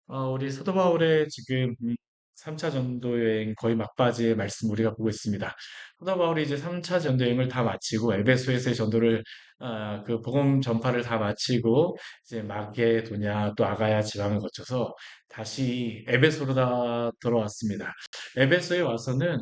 우리 사도 바울의 지금 3차 전도 여행 거의 막바지의 말씀 우리가 보고 있습니다. 사도 바울이 이제 3차 전도 여행을 다 마치고 에베소에서의 전도를 그 복음 전파를 다 마치고 이제 마게도냐 또 아가야 지방을 거쳐서 다시 에베소로 다 돌아왔습니다. 에베소에 와서는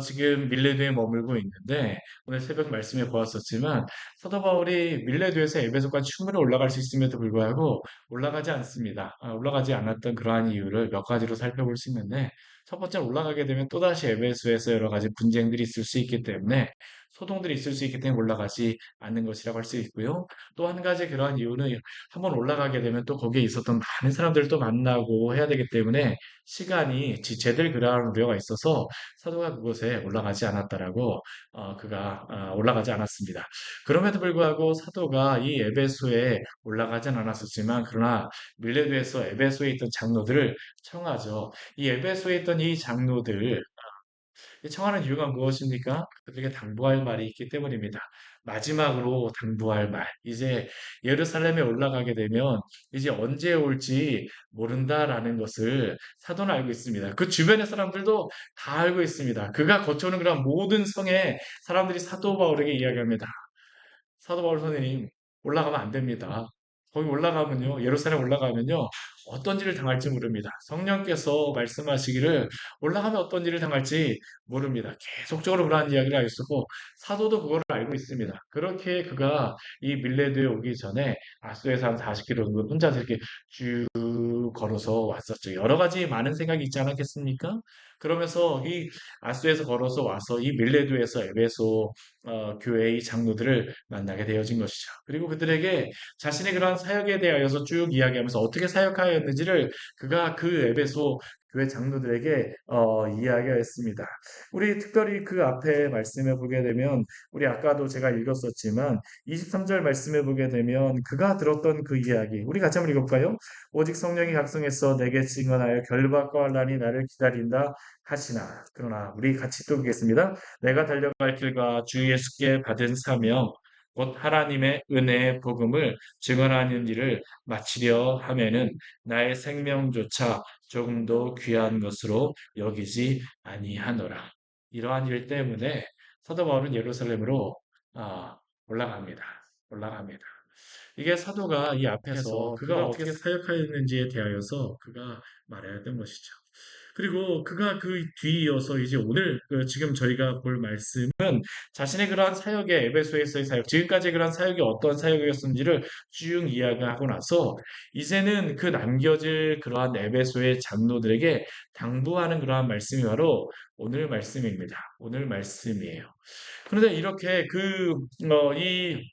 지금 밀레도에 머물고 있는데 오늘 새벽 말씀에 보았었지만 사도 바울이 밀레도에서 에베소까지 충분히 올라갈 수 있음에도 불구하고 올라가지 않습니다. 올라가지 않았던 그러한 이유를 몇 가지로 살펴볼 수 있는데, 첫 번째 올라가게 되면 또다시 에베소에서 여러 가지 분쟁들이 있을 수 있기 때문에, 소동들이 있을 수 있기 때문에 올라가지 않는 것이라고 할 수 있고요. 또 한 가지 그러한 이유는 한번 올라가게 되면 또 거기에 있었던 많은 사람들을 또 만나고 해야 되기 때문에 시간이 지체될 그러한 우려가 있어서 사도가 그곳에 올라가지 않았다라고 그가 올라가지 않았습니다. 그럼에도 불구하고 사도가 이 에베소에 올라가진 않았었지만 그러나 밀레도에서 에베소에 있던 장로들을 청하죠. 이 에베소에 있던 이 장로들 청하는 이유가 무엇입니까? 그들에게 당부할 말이 있기 때문입니다. 마지막으로 당부할 말. 이제 예루살렘에 올라가게 되면 이제 언제 올지 모른다라는 것을 사도는 알고 있습니다. 그 주변의 사람들도 다 알고 있습니다. 그가 거쳐오는 그런 모든 성에 사람들이 사도 바울에게 이야기합니다. 사도 바울 선생님 올라가면 안 됩니다. 거기 올라가면요, 예루살렘 올라가면요, 어떤 일을 당할지 모릅니다. 성령께서 말씀하시기를 올라가면 어떤 일을 당할지 모릅니다. 계속적으로 그러한 이야기를 하고 있었고, 사도도 그걸 알고 있습니다. 그렇게 그가 이 밀레드에 오기 전에 아수에서 한 40km 정도 혼자서 이렇게 쭉 걸어서 왔었죠. 여러 가지 많은 생각이 있지 않았겠습니까? 그러면서 이 아수에서 걸어서 와서 이 밀레드에서 에베소 교회의 장로들을 만나게 되어진 것이죠. 그리고 그들에게 자신의 그러한 사역에 대하여서 쭉 이야기하면서 어떻게 사역하였는지를 그가 그 에베소 교회 장로들에게 이야기하였습니다. 우리 특별히 그 앞에 말씀해 보게 되면 우리 아까도 제가 읽었었지만 23절 말씀해 보게 되면 그가 들었던 그 이야기 우리 같이 한번 읽어볼까요? 오직 성령이 각성해서 내게 증언하여 결박과 환난이 나를 기다린다 하시나 그러나 우리 같이 또 읽겠습니다. 내가 달려갈 길과 주 예수께 받은 사명, 곧 하나님의 은혜의 복음을 증언하는 일을 마치려 하면은 나의 생명조차 조금도 귀한 것으로 여기지 아니하노라. 이러한 일 때문에 사도 바울은 예루살렘으로 아, 올라갑니다. 올라갑니다. 이게 사도가 이 앞에서 그가 어떻게 사역하였는지에 대하여서 그가 말해야 했던 것이죠. 그리고 그가 그 뒤이어서 이제 오늘 지금 저희가 볼 말씀은 자신의 그러한 사역의 에베소에서의 사역, 지금까지 그러한 사역이 어떤 사역이었는지를 쭉 이야기하고 나서 이제는 그 남겨질 그러한 에베소의 장로들에게 당부하는 그러한 말씀이 바로 오늘 말씀입니다. 오늘 말씀이에요. 그런데 이렇게 이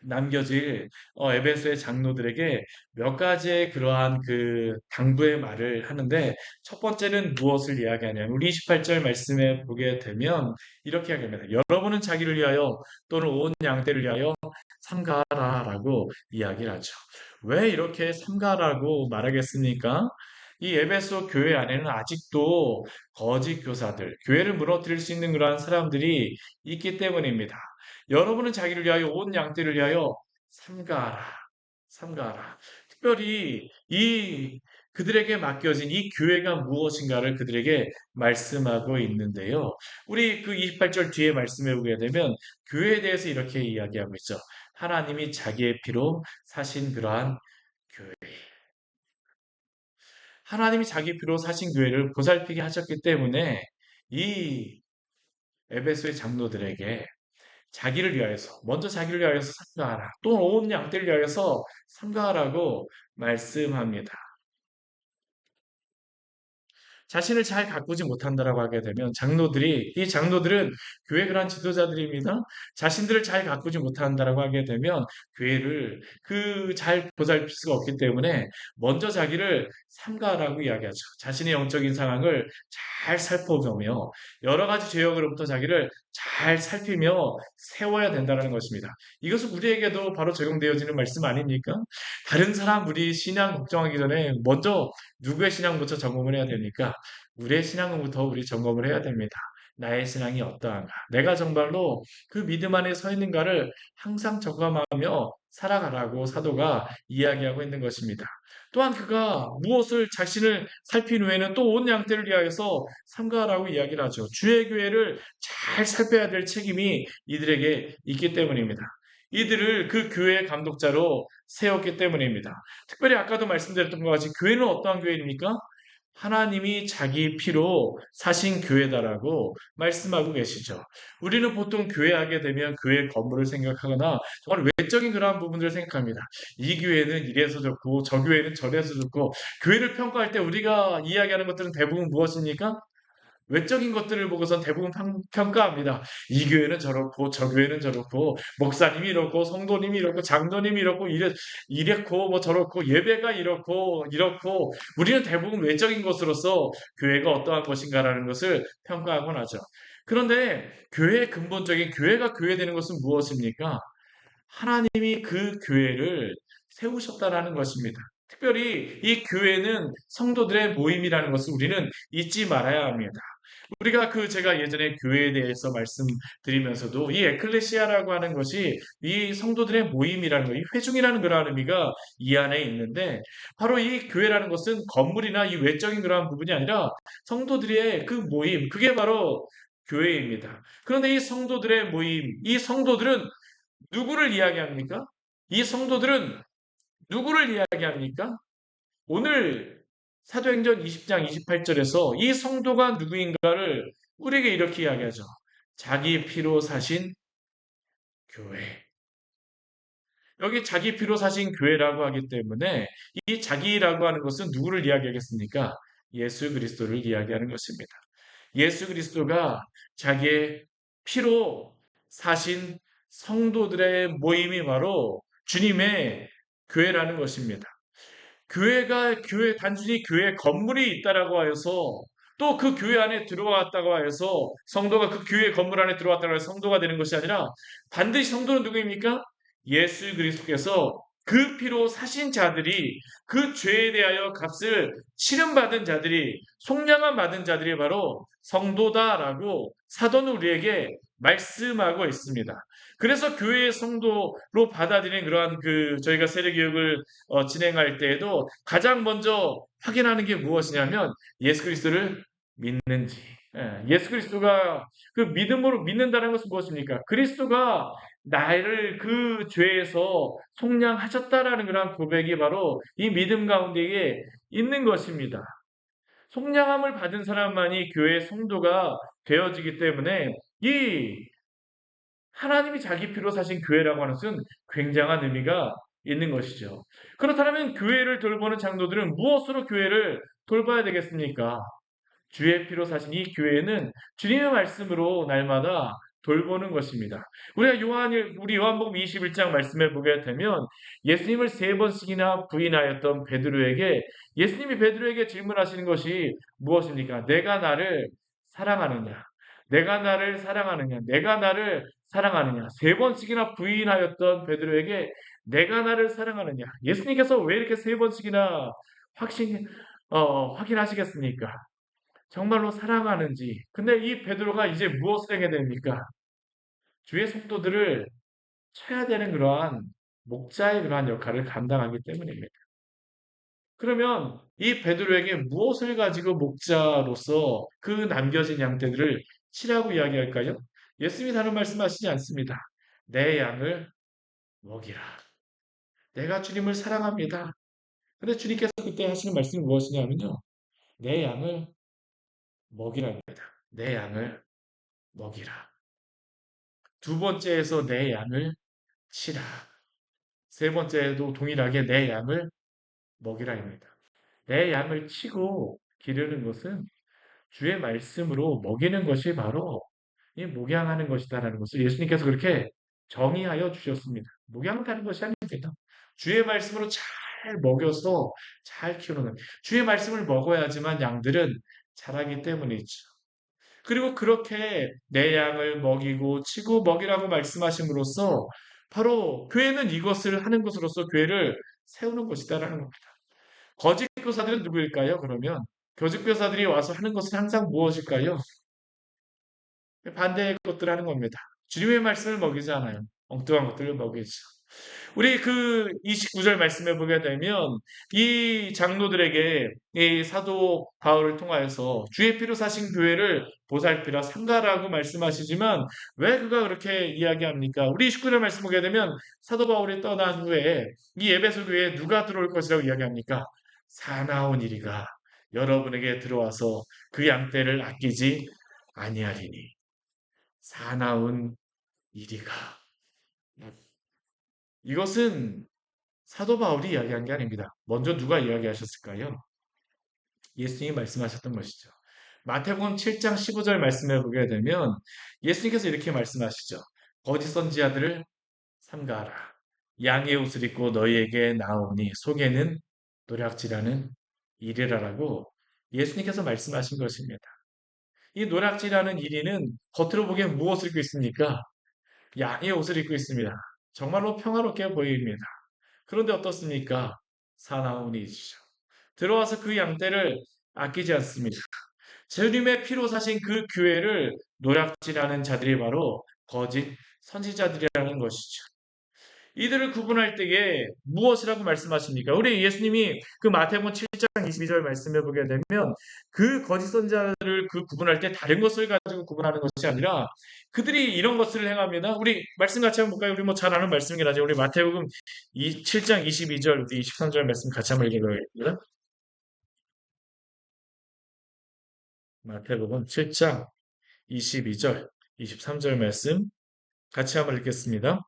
남겨질 에베소의 장로들에게 몇 가지의 그러한 그 당부의 말을 하는데 첫 번째는 무엇을 이야기하냐면 우리 28절 말씀에 보게 되면 이렇게 이야기합니다. 여러분은 자기를 위하여 또는 온 양떼를 위하여 삼가라라고 이야기를 하죠. 왜 이렇게 삼가라고 말하겠습니까? 이 에베소 교회 안에는 아직도 거짓 교사들, 교회를 무너뜨릴 수 있는 그러한 사람들이 있기 때문입니다. 여러분은 자기를 위하여 온 양떼를 위하여 삼가하라. 삼가하라. 특별히 그들에게 맡겨진 이 교회가 무엇인가를 그들에게 말씀하고 있는데요. 우리 그 28절 뒤에 말씀해 보게 되면 교회에 대해서 이렇게 이야기하고 있죠. 하나님이 자기의 피로 사신 그러한 교회. 하나님이 자기 피로 사신 교회를 보살피게 하셨기 때문에 이 에베소의 장로들에게 자기를 위하여서 먼저 자기를 위하여서 삼가하라. 또 온 양떼를 위하여서 삼가하라고 말씀합니다. 자신을 잘 가꾸지 못한다라고 하게 되면 이 장로들은 교회 그런 지도자들입니다. 자신들을 잘 가꾸지 못한다라고 하게 되면 교회를 그 잘 보살필 수가 없기 때문에 먼저 자기를 삼가라고 이야기하죠. 자신의 영적인 상황을 잘 살펴보며 여러 가지 죄악으로부터 자기를 잘 살피며 세워야 된다는 것입니다. 이것은 우리에게도 바로 적용되어지는 말씀 아닙니까? 다른 사람 우리 신앙 걱정하기 전에 먼저 누구의 신앙부터 점검을 해야 됩니까? 우리의 신앙부터 우리 점검을 해야 됩니다. 나의 신앙이 어떠한가? 내가 정말로 그 믿음 안에 서 있는가를 항상 점검하며 살아가라고 사도가 이야기하고 있는 것입니다. 또한 그가 무엇을 자신을 살핀 후에는 또 온 양떼를 위하여서 삼가라고 이야기를 하죠. 주의 교회를 잘 살펴야 될 책임이 이들에게 있기 때문입니다. 이들을 그 교회의 감독자로 세웠기 때문입니다. 특별히 아까도 말씀드렸던 것 같이 교회는 어떠한 교회입니까? 하나님이 자기 피로 사신 교회다라고 말씀하고 계시죠. 우리는 보통 교회 하게 되면 교회 건물을 생각하거나 정말 외적인 그러한 부분들을 생각합니다. 이 교회는 이래서 좋고 저 교회는 저래서 좋고 교회를 평가할 때 우리가 이야기하는 것들은 대부분 무엇입니까? 외적인 것들을 보고선 대부분 평가합니다. 이 교회는 저렇고 저 교회는 저렇고 목사님이 이렇고 성도님이 이렇고 장로님이 이렇고 이랬고 뭐 저렇고 예배가 이렇고 우리는 대부분 외적인 것으로서 교회가 어떠한 것인가라는 것을 평가하곤 하죠. 그런데 교회의 근본적인 교회가 교회되는 것은 무엇입니까? 하나님이 그 교회를 세우셨다라는 것입니다. 특별히 이 교회는 성도들의 모임이라는 것을 우리는 잊지 말아야 합니다. 우리가 제가 예전에 교회에 대해서 말씀드리면서도 이 에클레시아라고 하는 것이 이 성도들의 모임이라는 것, 이 회중이라는 그러한 의미가 이 안에 있는데 바로 이 교회라는 것은 건물이나 이 외적인 그러한 부분이 아니라 성도들의 그 모임, 그게 바로 교회입니다. 그런데 이 성도들의 모임, 이 성도들은 누구를 이야기합니까? 이 성도들은 누구를 이야기합니까? 오늘 사도행전 20장 28절에서 이 성도가 누구인가를 우리에게 이렇게 이야기하죠. 자기 피로 사신 교회. 여기 자기 피로 사신 교회라고 하기 때문에 이 자기라고 하는 것은 누구를 이야기하겠습니까? 예수 그리스도를 이야기하는 것입니다. 예수 그리스도가 자기의 피로 사신 성도들의 모임이 바로 주님의 교회라는 것입니다. 교회 단순히 교회 건물이 있다라고 하여서 또 그 교회 안에 들어왔다고 하여서 성도가 그 교회 건물 안에 들어왔다고 해서 성도가 되는 것이 아니라 반드시 성도는 누구입니까? 예수 그리스도께서 그 피로 사신 자들이 그 죄에 대하여 값을 치름받은 자들이 속량함 받은 자들이 바로 성도다라고 사도는 우리에게 말씀하고 있습니다. 그래서 교회의 성도로 받아들이는 그러한 저희가 세례 교육을 진행할 때에도 가장 먼저 확인하는 게 무엇이냐면 예수 그리스도를 믿는지. 예수 그리스도가 그 믿음으로 믿는다는 것은 무엇입니까? 그리스도가 나를 그 죄에서 속량하셨다라는 그런 고백이 바로 이 믿음 가운데에 있는 것입니다. 속량함을 받은 사람만이 교회의 성도가 되어지기 때문에 이 하나님이 자기 피로 사신 교회라고 하는 것은 굉장한 의미가 있는 것이죠. 그렇다면 교회를 돌보는 장로들은 무엇으로 교회를 돌봐야 되겠습니까? 주의 피로 사신 이 교회는 주님의 말씀으로 날마다 돌보는 것입니다. 우리 요한복음 21장 말씀해 보게 되면 예수님을 세 번씩이나 부인하였던 베드로에게 예수님이 베드로에게 질문하시는 것이 무엇입니까? 내가 나를 사랑하느냐? 내가 나를 사랑하느냐? 내가 나를 사랑하느냐? 세 번씩이나 부인하였던 베드로에게 내가 나를 사랑하느냐? 예수님께서 왜 이렇게 세 번씩이나 확인하시겠습니까? 정말로 사랑하는지. 근데 이 베드로가 이제 무엇을 하게 됩니까? 주의 성도들을 쳐야 되는 그러한 목자의 그러한 역할을 감당하기 때문입니다. 그러면 이 베드로에게 무엇을 가지고 목자로서 그 남겨진 양떼들을 치라고 이야기할까요? 예수님이 다른 말씀하시지 않습니다. 내 양을 먹이라. 내가 주님을 사랑합니다. 근데 주님께서 그때 하시는 말씀이 무엇이냐면요. 내 양을 먹이랍니다. 내 양을 먹이라. 두 번째에서 내 양을 치라. 세 번째에도 동일하게 내 양을 먹이라입니다. 내 양을 치고 기르는 것은 주의 말씀으로 먹이는 것이 바로 이 목양하는 것이다라는 것을 예수님께서 그렇게 정의하여 주셨습니다. 목양하는 것이 아닙니다. 주의 말씀으로 잘 먹여서 잘 키우는 것. 주의 말씀을 먹어야지만 양들은 자라기 때문이죠. 그리고 그렇게 내 양을 먹이고 치고 먹이라고 말씀하심으로써 바로 교회는 이것을 하는 것으로서 교회를 세우는 것이다라는 겁니다. 거짓 교사들은 누구일까요? 그러면 거짓 교사들이 와서 하는 것은 항상 무엇일까요? 반대의 것들 하는 겁니다. 주님의 말씀을 먹이지 않아요. 엉뚱한 것들을 먹이죠. 우리 그 29절 말씀해 보게 되면 이 장로들에게 이 사도 바울을 통하여서 주의 피로 사신 교회를 보살피라 삼가라고 말씀하시지만 왜 그가 그렇게 이야기합니까? 우리 29절 말씀 보게 되면 사도 바울이 떠난 후에 이 에베소 교회에 누가 들어올 것이라고 이야기합니까? 사나운 이리가 여러분에게 들어와서 그 양떼를 아끼지 아니하리니 사나운 이리가 이것은 사도 바울이 이야기한 게 아닙니다. 먼저 누가 이야기하셨을까요? 예수님이 말씀하셨던 것이죠. 마태복음 7장 15절 말씀해 보게 되면 예수님께서 이렇게 말씀하시죠. 거짓 선지자들을 삼가하라. 양의 옷을 입고 너희에게 나오니 속에는 노략질하는 이리라라고 예수님께서 말씀하신 것입니다. 이 노략질하는 이리는 겉으로 보기엔 무엇을 입고 있습니까? 양의 옷을 입고 있습니다. 정말로 평화롭게 보입니다. 그런데 어떻습니까? 사나운 이죠. 들어와서 그 양떼를 아끼지 않습니다. 주님의 피로 사신 그 교회를 노략질하는 자들이 바로 거짓 선지자들이라는 것이죠. 이들을 구분할 때에 무엇이라고 말씀하십니까? 우리 예수님이 그 마태복음 7장 22절 말씀해 보게 되면 그 거짓 선자를 그 구분할 때 다른 것을 가지고 구분하는 것이 아니라 그들이 이런 것을 행합니다. 우리 말씀 같이 한번 볼까요? 우리 뭐 잘 아는 말씀이긴 하죠. 우리 마태복음 7장 22절, 우리 23절 말씀 같이 한번 읽어보겠습니다. 마태복음 7장 22절, 23절 말씀 같이 한번 읽겠습니다.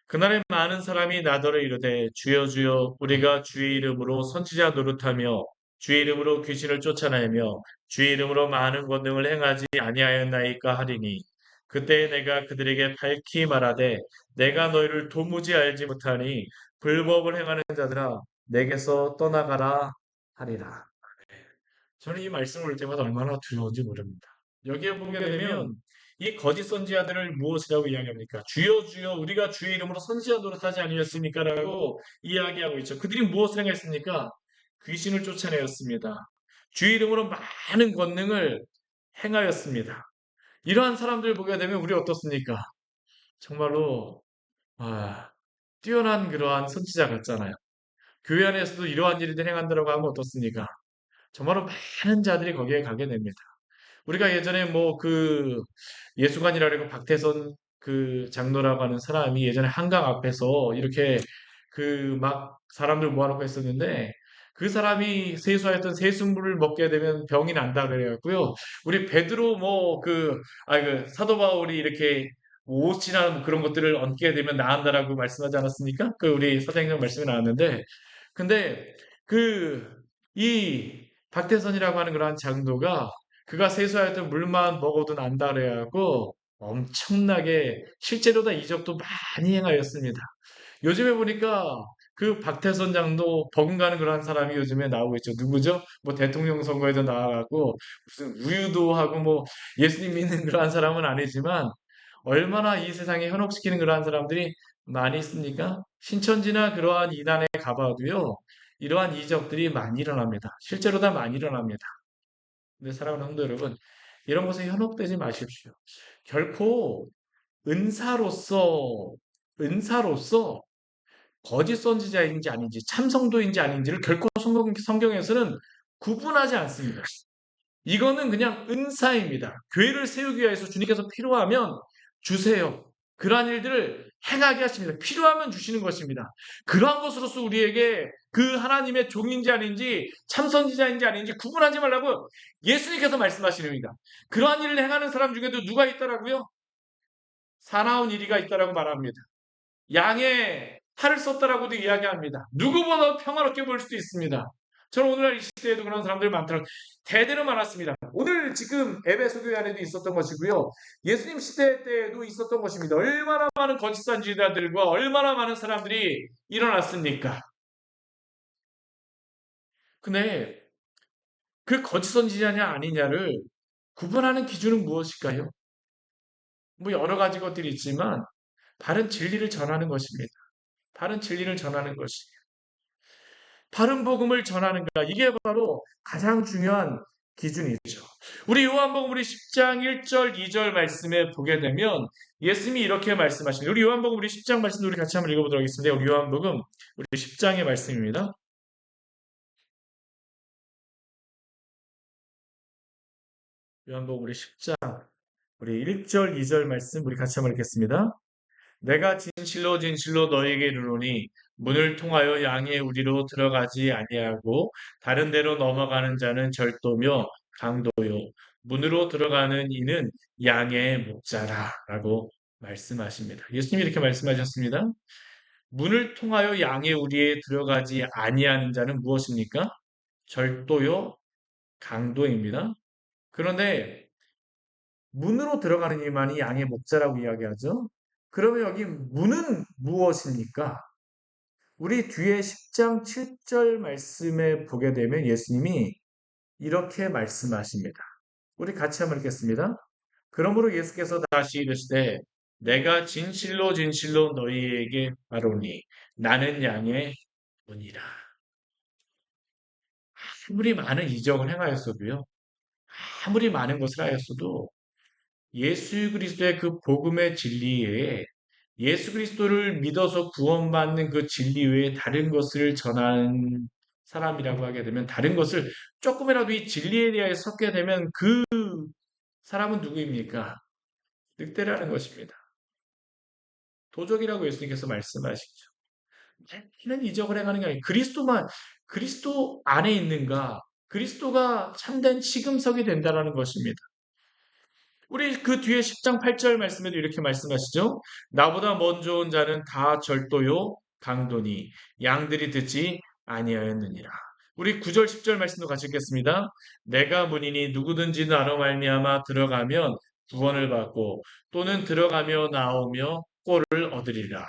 그날에 많은 사람이 나더러 이르되 주여 주여 우리가 주의 이름으로 선지자 노릇하며 주의 이름으로 귀신을 쫓아내며 주의 이름으로 많은 권능을 행하지 아니하였나이까 하리니 그때 내가 그들에게 밝히 말하되 내가 너희를 도무지 알지 못하니 불법을 행하는 자들아 내게서 떠나가라 하리라. 저는 이 말씀을 볼 때마다 얼마나 두려운지 모릅니다. 여기에 보게 되면 이 거짓 선지자들을 무엇이라고 이야기합니까? 주여 주여 우리가 주의 이름으로 선지자 노릇하지 아니었습니까? 라고 이야기하고 있죠. 그들이 무엇을 행했습니까? 귀신을 쫓아내었습니다. 주의 이름으로 많은 권능을 행하였습니다. 이러한 사람들 보게 되면 우리 어떻습니까? 정말로 뛰어난 그러한 선지자 같잖아요. 교회 안에서도 이러한 일을 행한다고 하면 어떻습니까? 정말로 많은 자들이 거기에 가게 됩니다. 우리가 예전에 뭐 그 예수관이라고 박태선 그 장로라고 하는 사람이 예전에 한강 앞에서 이렇게 그 막 사람들 모아놓고 했었는데 그 사람이 세수하였던 세수물을 먹게 되면 병이 난다 그래갖고요. 우리 베드로 뭐 그 사도 바울이 이렇게 옷이나 뭐 그런 것들을 얹게 되면 나은다라고 말씀하지 않았습니까? 그 우리 사도행전 말씀이 나왔는데 근데 그 이 박태선이라고 하는 그러한 장로가 그가 세수하였던 물만 먹어도 난다 그래갖고 엄청나게 실제로다 이적도 많이 행하였습니다. 요즘에 보니까 그 박태선 장도 버금가는 그런 사람이 요즘에 나오고 있죠. 누구죠? 뭐 대통령 선거에도 나와갖고 무슨 우유도 하고 뭐 예수님 믿는 그러한 사람은 아니지만 얼마나 이 세상에 현혹시키는 그러한 사람들이 많이 있습니까? 신천지나 그러한 이단에 가봐도요. 이러한 이적들이 많이 일어납니다. 실제로 다 많이 일어납니다. 근데 사랑하는 성도 여러분, 이런 것에 현혹되지 마십시오. 결코 은사로서, 은사로서 거짓 선지자인지 아닌지, 참성도인지 아닌지를 결코 성경에서는 구분하지 않습니다. 이거는 그냥 은사입니다. 교회를 세우기 위해서 주님께서 필요하면 주세요. 그러한 일들을 행하게 하십니다. 필요하면 주시는 것입니다. 그러한 것으로서 우리에게 그 하나님의 종인지 아닌지 참선지자인지 아닌지 구분하지 말라고 예수님께서 말씀하시는입니다. 그러한 일을 행하는 사람 중에도 누가 있더라고요? 사나운 이리가 있다라고 말합니다. 양의 탈을 썼다라고도 이야기합니다. 누구보다 평화롭게 볼 수도 있습니다. 저는 오늘날 이 시대에도 그런 사람들이 많더라고요. 대대로 많았습니다. 오늘 지금 에베소 교회 안에도 있었던 것이고요. 예수님 시대 때에도 있었던 것입니다. 얼마나 많은 거짓 선지자들과 얼마나 많은 사람들이 일어났습니까? 근데 그 거짓 선지자냐 아니냐를 구분하는 기준은 무엇일까요? 뭐 여러 가지 것들이 있지만 바른 진리를 전하는 것입니다. 바른 진리를 전하는 것이 바른 복음을 전하는가 이게 바로 가장 중요한 기준이죠. 우리 요한복음 우리 10장 1절, 2절 말씀에 보게 되면 예수님이 이렇게 말씀하십니다. 우리 요한복음 우리 10장 말씀 우리 같이 한번 읽어보도록 하겠습니다. 우리 요한복음 우리 10장의 말씀입니다. 요한복음 우리 10장 우리 1절, 2절 말씀 우리 같이 한번 읽겠습니다. 내가 진실로 진실로 너희에게 이르노니 문을 통하여 양의 우리로 들어가지 아니하고 다른 데로 넘어가는 자는 절도며 강도요 문으로 들어가는 이는 양의 목자라라고 말씀하십니다. 예수님이 이렇게 말씀하셨습니다. 문을 통하여 양의 우리에 들어가지 아니하는 자는 무엇입니까? 절도요 강도입니다. 그런데 문으로 들어가는 이만이 양의 목자라고 이야기하죠. 그러면 여기 문은 무엇입니까? 우리 뒤에 10장 7절 말씀에 보게 되면 예수님이 이렇게 말씀하십니다. 우리 같이 한번 읽겠습니다. 그러므로 예수께서 다시 이르시되 내가 진실로 진실로 너희에게 말하노니 나는 양의 문이라. 아무리 많은 이적을 행하였어도요. 아무리 많은 것을 하였어도 예수 그리스도의 그 복음의 진리에 예수 그리스도를 믿어서 구원받는 그 진리 외에 다른 것을 전하는 사람이라고 하게 되면 다른 것을 조금이라도 이 진리에 대하여 섞게 되면 그 사람은 누구입니까? 늑대라는 것입니다. 도적이라고 예수님께서 말씀하시죠. 많은 이적을 행하는 게 아니고 그리스도만 그리스도 안에 있는가? 그리스도가 참된 시금석이 된다라는 것입니다. 우리 그 뒤에 10장 8절 말씀에도 이렇게 말씀하시죠. 나보다 먼저 온 자는 다 절도요 강도니 양들이 듣지 아니하였느니라. 우리 9절 10절 말씀도 같이 읽겠습니다. 내가 문이니 누구든지 나로 말미암아 들어가면 구원을 받고 또는 들어가며 나오며 꼴을 얻으리라.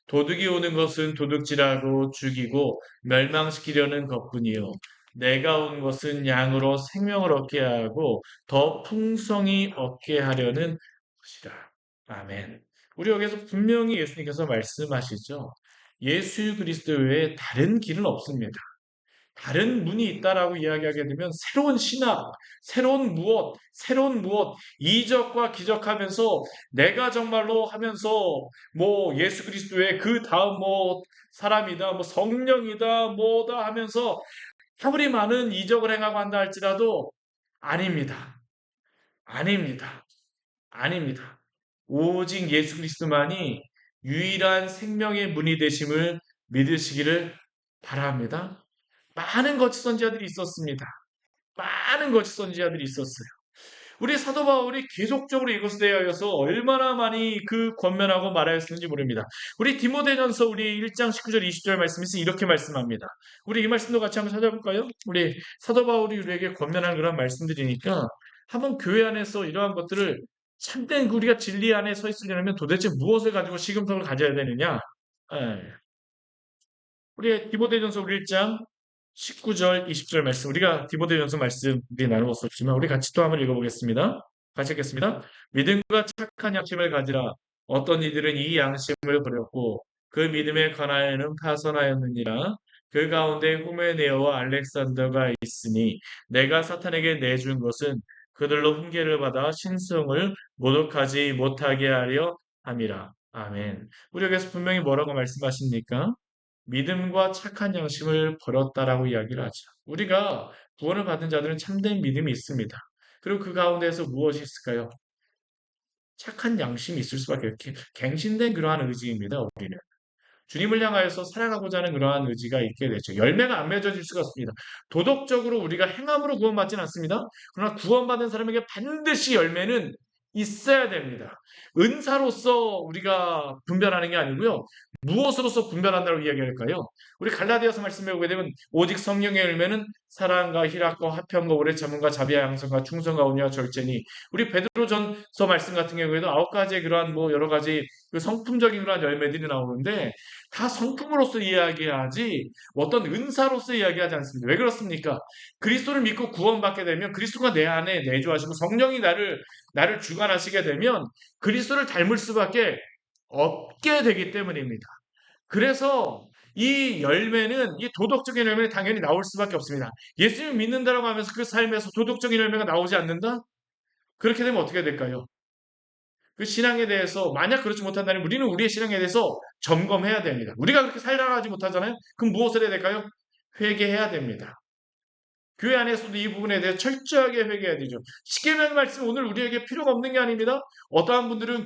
도둑이 오는 것은 도둑질하고 죽이고 멸망시키려는 것뿐이요 내가 온 것은 양으로 생명을 얻게 하고 더 풍성히 얻게 하려는 것이라. 아멘. 우리 여기서 분명히 예수님께서 말씀하시죠. 예수 그리스도 외에 다른 길은 없습니다. 다른 문이 있다라고 이야기하게 되면 새로운 신학, 새로운 무엇, 이적과 기적하면서 내가 정말로 하면서 뭐 예수 그리스도의 그 다음 뭐 사람이다, 뭐 성령이다, 뭐다 하면서 아무리 많은 이적을 행하고 한다 할지라도 아닙니다. 아닙니다. 아닙니다. 오직 예수 그리스도만이 유일한 생명의 문이 되심을 믿으시기를 바랍니다. 많은 거짓 선지자들이 있었습니다. 많은 거짓 선지자들이 있었어요. 우리 사도 바울이 계속적으로 이것에 대하여서 얼마나 많이 그 권면하고 말하였는지 모릅니다. 우리 디모데전서 우리 1장 19절 20절 말씀에서 이렇게 말씀합니다. 우리 이 말씀도 같이 한번 찾아볼까요? 우리 사도 바울이 우리에게 권면하는 그런 말씀들이니까 한번 교회 안에서 이러한 것들을 참된 우리가 진리 안에 서 있으려면 도대체 무엇을 가지고 시금석을 가져야 되느냐? 예. 우리 디모데전서 우리 1장 19절, 20절 말씀 우리가 디모데전서 말씀 우리 나누었었지만 우리 같이 또 한번 읽어보겠습니다. 같이 읽겠습니다. 믿음과 착한 양심을 가지라. 어떤 이들은 이 양심을 버렸고 그 믿음에 관하여는 파선하였느니라. 그 가운데 후메네오와 알렉산더가 있으니 내가 사탄에게 내준 것은 그들로 훈계를 받아 신성을 모독하지 못하게 하려 함이라. 아멘. 우리 여기서 분명히 뭐라고 말씀하십니까? 믿음과 착한 양심을 버렸다라고 이야기를 하죠. 우리가 구원을 받은 자들은 참된 믿음이 있습니다. 그리고 그 가운데서 무엇이 있을까요? 착한 양심이 있을 수밖에 없게 갱신된 그러한 의지입니다. 우리는. 주님을 향하여서 살아가고자 하는 그러한 의지가 있게 되죠. 열매가 안 맺어질 수가 없습니다. 도덕적으로 우리가 행함으로 구원받지는 않습니다. 그러나 구원받은 사람에게 반드시 열매는 있어야 됩니다. 은사로서 우리가 분별하는 게 아니고요. 무엇으로서 분별한다고 이야기할까요? 우리 갈라디아서 말씀해 보게 되면 오직 성령의 열매는 사랑과 희락과 화평과 오래 참음과 자비와 양성과 충성과 온유와 절제니 우리 베드로전서 말씀 같은 경우에도 9가지의 그러한 뭐 여러 가지 그 성품적인 그러한 열매들이 나오는데 다 성품으로서 이야기하지 어떤 은사로서 이야기하지 않습니다. 왜 그렇습니까? 그리스도를 믿고 구원받게 되면 그리스도가 내 안에 내주하시고 성령이 나를 주관하시게 되면 그리스도를 닮을 수밖에 없게 되기 때문입니다. 그래서 이 열매는, 이 도덕적인 열매는 당연히 나올 수밖에 없습니다. 예수님 믿는다라고 하면서 그 삶에서 도덕적인 열매가 나오지 않는다? 그렇게 되면 어떻게 될까요? 그 신앙에 대해서 만약 그렇지 못한다면 우리는 우리의 신앙에 대해서 점검해야 됩니다. 우리가 그렇게 살아가지 못하잖아요. 그럼 무엇을 해야 될까요? 회개해야 됩니다. 교회 안에서도 이 부분에 대해 철저하게 회개해야 되죠. 십계명의 말씀 오늘 우리에게 필요가 없는 게 아닙니다. 어떠한 분들은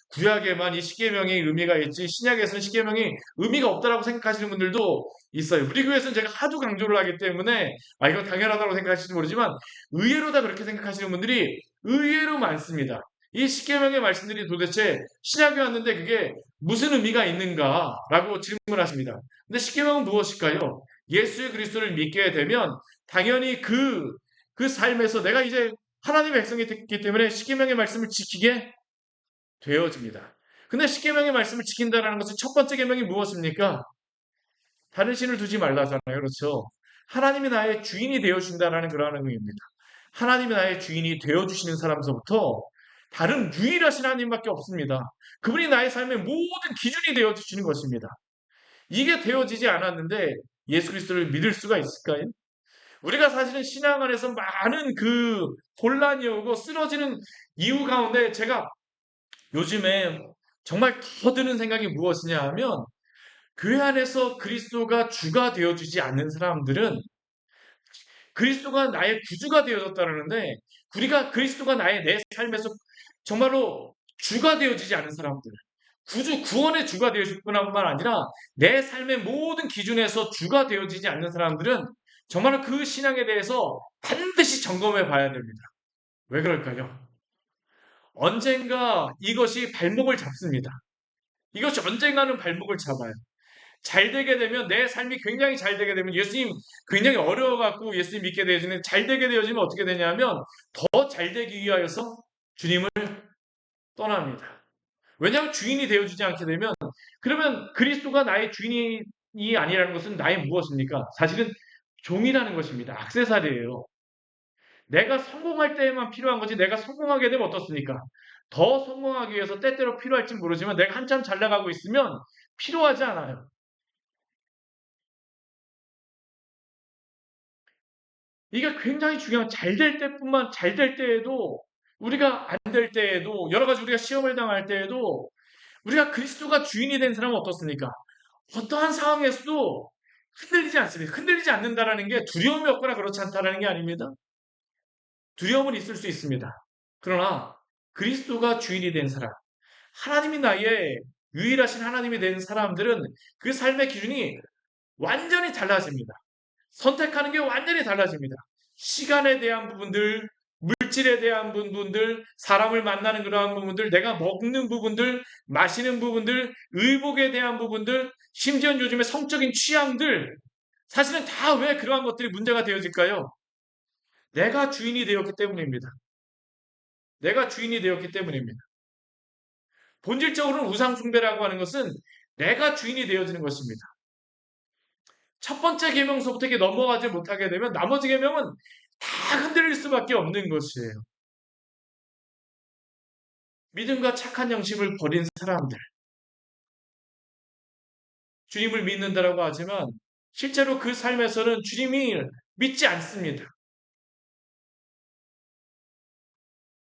구약에만 이 십계명의 의미가 있지 신약에서는 십계명이 의미가 없다라고 생각하시는 분들도 있어요. 우리 교회에서는 제가 하도 강조를 하기 때문에 이거 당연하다고 생각하실지 모르지만 의외로 다 그렇게 생각하시는 분들이 의외로 많습니다. 이 십계명의 말씀들이 도대체 신약에 왔는데 그게 무슨 의미가 있는가라고 질문하십니다. 근데 십계명은 무엇일까요? 예수 그리스도를 믿게 되면 당연히 그 삶에서 내가 이제 하나님의 백성이 됐기 때문에 십계명의 말씀을 지키게 되어집니다. 근데 십계명의 말씀을 지킨다는 것은 첫 번째 계명이 무엇입니까? 다른 신을 두지 말라잖아요. 그렇죠? 하나님이 나의 주인이 되어준다는 그러한 의미입니다. 하나님이 나의 주인이 되어주시는 사람서부터 다른 유일하신 하나님밖에 없습니다. 그분이 나의 삶의 모든 기준이 되어주시는 것입니다. 이게 되어지지 않았는데 예수 그리스도를 믿을 수가 있을까요? 우리가 사실은 신앙 안에서 많은 그 혼란이 오고 쓰러지는 이유 가운데 제가 요즘에 정말 더 드는 생각이 무엇이냐 하면 교회 안에서 그리스도가 주가 되어주지 않는 사람들은 그리스도가 나의 구주가 되어졌다는데 우리가 그리스도가 내 삶에서 정말로 주가 되어지지 않은 사람들 구원의 주가 되어질 뿐만 아니라 내 삶의 모든 기준에서 주가 되어지지 않는 사람들은 정말 그 신앙에 대해서 반드시 점검해 봐야 됩니다. 왜 그럴까요? 언젠가 이것이 발목을 잡습니다. 이것이 언젠가는 발목을 잡아요. 잘 되게 되면 내 삶이 굉장히 잘 되게 되면 예수님 굉장히 어려워갖고 예수님 믿게 되어지는 잘 되게 되어지면 어떻게 되냐면 더 잘 되기 위하여서 주님을 떠납니다. 왜냐하면 주인이 되어주지 않게 되면 그러면 그리스도가 나의 주인이 아니라는 것은 나의 무엇입니까? 사실은 종이라는 것입니다. 액세서리예요. 내가 성공할 때에만 필요한 거지 내가 성공하게 되면 어떻습니까? 더 성공하기 위해서 때때로 필요할지 모르지만 내가 한참 잘 나가고 있으면 필요하지 않아요. 이게 굉장히 중요한 잘 될 때뿐만 잘 될 때에도 우리가 안 될 때에도 여러 가지 우리가 시험을 당할 때에도 우리가 그리스도가 주인이 된 사람은 어떻습니까? 어떠한 상황에서도 흔들리지 않습니다. 흔들리지 않는다라는 게 두려움이 없거나 그렇지 않다라는 게 아닙니다. 두려움은 있을 수 있습니다. 그러나 그리스도가 주인이 된 사람, 하나님이 나의 유일하신 하나님이 된 사람들은 그 삶의 기준이 완전히 달라집니다. 선택하는 게 완전히 달라집니다. 시간에 대한 부분들, 물질에 대한 부분들, 사람을 만나는 그러한 부분들, 내가 먹는 부분들, 마시는 부분들, 의복에 대한 부분들, 심지어 요즘에 성적인 취향들, 사실은 다 왜 그러한 것들이 문제가 되어질까요? 내가 주인이 되었기 때문입니다. 내가 주인이 되었기 때문입니다. 본질적으로는 우상숭배라고 하는 것은 내가 주인이 되어지는 것입니다. 첫 번째 계명서부터 이게 넘어가지 못하게 되면 나머지 계명은 다 흔들릴 수밖에 없는 것이에요. 믿음과 착한 양심을 버린 사람들, 주님을 믿는다라고 하지만 실제로 그 삶에서는 주님이 믿지 않습니다.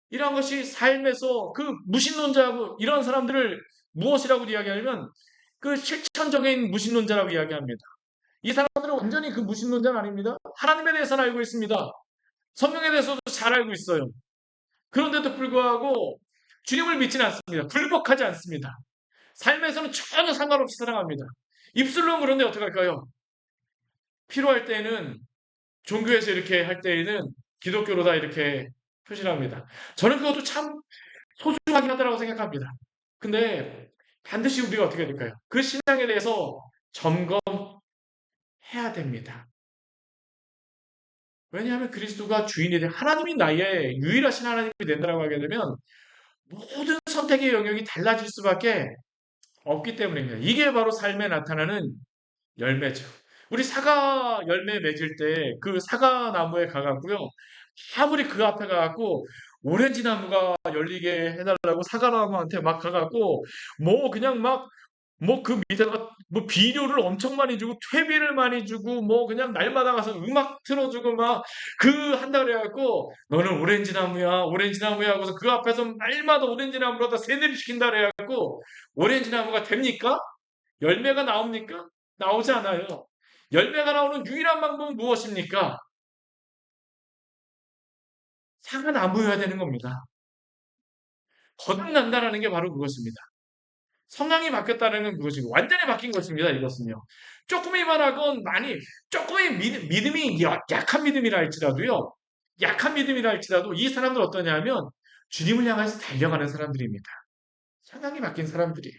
이러한 것이 삶에서 그 무신론자하고 이런 사람들을 무엇이라고 이야기하냐면 그 실천적인 무신론자라고 이야기합니다. 이 사람들은 완전히 그 무신론자는 아닙니다. 하나님에 대해서는 알고 있습니다. 성경에 대해서도 잘 알고 있어요. 그런데도 불구하고 주님을 믿지는 않습니다. 굴복하지 않습니다. 삶에서는 전혀 상관없이 살아갑니다. 입술로는 그런데 어떡할까요? 필요할 때는 종교에서 이렇게 할 때에는 기독교로다 이렇게 표시를 합니다. 저는 그것도 참 소중하긴 하다고 생각합니다. 근데 반드시 우리가 어떻게 해야 될까요? 그 신앙에 대해서 점검해야 됩니다. 왜냐하면 그리스도가 주인이 된 하나님이 나의 유일하신 하나님이 된다고 하게 되면 모든 선택의 영역이 달라질 수밖에 없기 때문입니다. 이게 바로 삶에 나타나는 열매죠. 우리 사과 열매 맺을 때 그 사과 나무에 가갖고요. 아무리 그 앞에 가갖고 오렌지 나무가 열리게 해달라고 사과 나무한테 막 가갖고 뭐 그냥 막 뭐 그 밑에다가 뭐 비료를 엄청 많이 주고 퇴비를 많이 주고 뭐 그냥 날마다 가서 음악 틀어주고 막 그 한다 그래갖고 너는 오렌지 나무야 오렌지 나무야 하고서 그 앞에서 날마다 오렌지 나무로다 세뇌를 시킨다 그래갖고 오렌지 나무가 됩니까? 열매가 나옵니까? 나오지 않아요. 열매가 나오는 유일한 방법은 무엇입니까? 사과 나무여야 되는 겁니다. 거듭난다라는 게 바로 그것입니다. 성향이 바뀌었다는 건 그것이고 완전히 바뀐 것입니다. 이것은요. 조금이만 하건 많이 조금의 믿음이 약한 믿음이라 할지라도요. 약한 믿음이라 할지라도 이 사람들 어떠냐면 주님을 향해서 달려가는 사람들입니다. 성향이 바뀐 사람들이에요.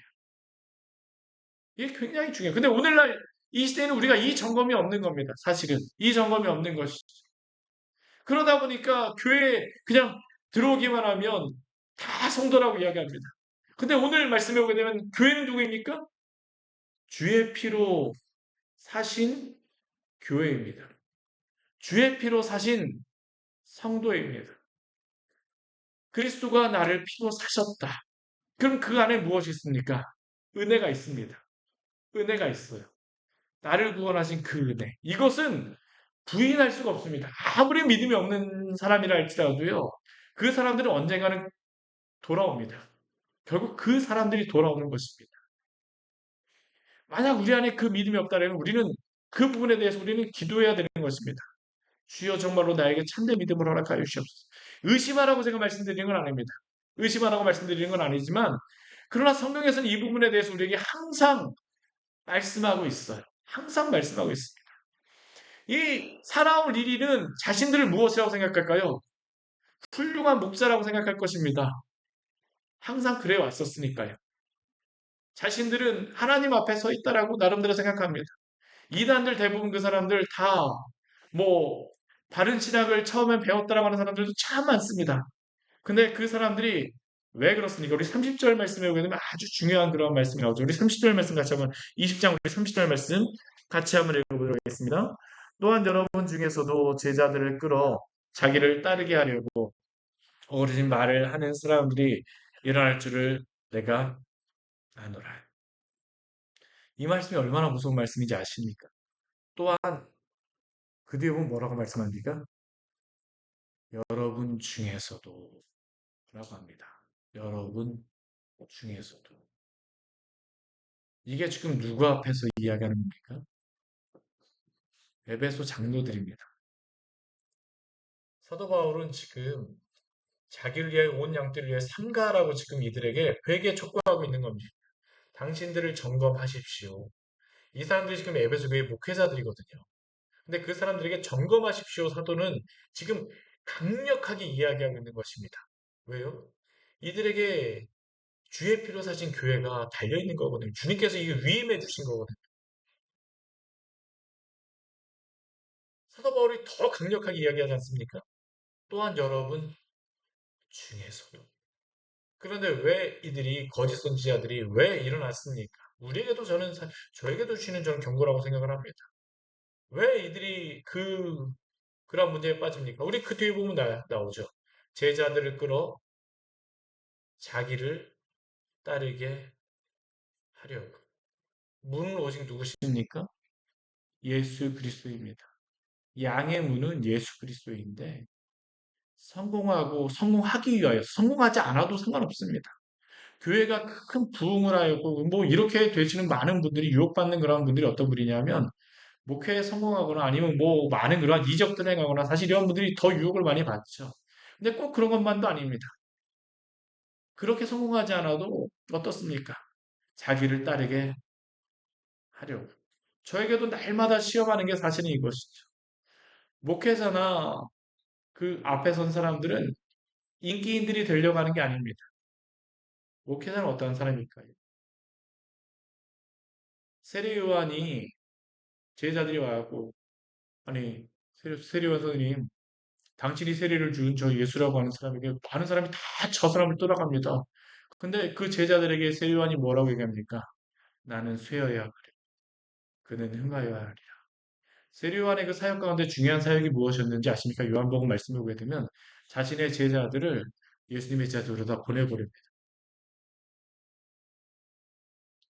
이게 굉장히 중요해요. 근데 오늘날 이 시대에는 우리가 이 점검이 없는 겁니다. 사실은 이 점검이 없는 것이. 그러다 보니까 교회에 그냥 들어오기만 하면 다 성도라고 이야기합니다. 근데 오늘 말씀해 보게 되면 교회는 누구입니까? 주의 피로 사신 교회입니다. 주의 피로 사신 성도입니다. 그리스도가 나를 피로 사셨다. 그럼 그 안에 무엇이 있습니까? 은혜가 있습니다. 은혜가 있어요. 나를 구원하신 그 은혜. 이것은 부인할 수가 없습니다. 아무리 믿음이 없는 사람이라 할지라도요. 그 사람들은 언젠가는 돌아옵니다. 결국 그 사람들이 돌아오는 것입니다. 만약 우리 안에 그 믿음이 없다면 우리는 그 부분에 대해서 우리는 기도해야 되는 것입니다. 주여 정말로 나에게 참된 믿음을 허락하여 주시옵소서. 의심하라고 제가 말씀드리는 건 아닙니다. 의심하라고 말씀드리는 건 아니지만 그러나 성경에서는 이 부분에 대해서 우리에게 항상 말씀하고 있어요. 항상 말씀하고 있습니다. 이 살아올 일인은 자신들을 무엇이라고 생각할까요? 훌륭한 목자라고 생각할 것입니다. 항상 그래 왔었으니까요. 자신들은 하나님 앞에 서 있다라고 나름대로 생각합니다. 이단들 대부분 그 사람들 다 뭐 바른 신학을 처음에 배웠다라고 하는 사람들도 참 많습니다. 근데 그 사람들이 왜 그렇습니까? 우리 30절 말씀에 보게 되면 아주 중요한 그런 말씀이 나오죠. 우리 30절 말씀 같이 한번 20장 우리 30절 말씀 같이 한번 읽어보도록 하겠습니다. 또한 여러분 중에서도 제자들을 끌어 자기를 따르게 하려고 어르신 말을 하는 사람들이 일어날 줄을 내가 아노라. 이 말씀이 얼마나 무서운 말씀인지 아십니까? 또한 그 뒤에 보면 뭐라고 말씀합니까? 여러분 중에서도 라고 합니다. 여러분 중에서도. 이게 지금 누구 앞에서 이야기하는 겁니까? 에베소 장로들입니다. 사도 바울은 지금 자기를 위해 온 양떼를 위해 삼가라고 지금 이들에게 회개 촉구하고 있는 겁니다. 당신들을 점검하십시오. 이 사람들이 지금 에베소 교회 목회자들이거든요. 근데 그 사람들에게 점검하십시오 사도는 지금 강력하게 이야기하고 있는 것입니다. 왜요? 이들에게 주의 피로 사신 교회가 달려있는 거거든요. 주님께서 이게 위임해 주신 거거든요. 사도 바울이 더 강력하게 이야기하지 않습니까? 또한 여러분 중에서도. 그런데 왜 이들이 거짓 선지자들이 왜 일어났습니까? 우리에게도 저에게도 주시는 저는 경고라고 생각을 합니다. 왜 이들이 그런 문제에 빠집니까? 우리 그 뒤에 보면 나오죠. 제자들을 끌어 자기를 따르게 하려고. 문은 오직 누구십니까? 예수 그리스도입니다. 양의 문은 예수 그리스도인데 성공하기 위하여 성공하지 않아도 상관없습니다. 교회가 큰 부흥을 하였고 뭐 이렇게 되시는 많은 분들이 유혹받는 그런 분들이 어떤 분이냐면 목회에 성공하거나 아니면 뭐 많은 그런 이적들 행하거나 사실 이런 분들이 더 유혹을 많이 받죠. 근데 꼭 그런 것만도 아닙니다. 그렇게 성공하지 않아도 어떻습니까? 자기를 따르게 하려고. 저에게도 날마다 시험하는 게 사실은 이것이죠. 목회자나 그 앞에 선 사람들은 인기인들이 되려고 하는 게 아닙니다. 목회자는 어떠한 사람일까요? 세례 요한이 제자들이 와갖고 아니 세례요한 선생님 당신이 세례를 준 저 예수라고 하는 사람에게 많은 사람이 다 저 사람을 따라갑니다. 근데 그 제자들에게 세례 요한이 뭐라고 얘기합니까? 나는 쇠어야 그래. 그는 흥하여야 하리라. 세례 요한의 그 사역 가운데 중요한 사역이 무엇이었는지 아십니까? 요한복음 말씀을 보게 되면 자신의 제자들을 예수님의 제자들로 다 보내버립니다.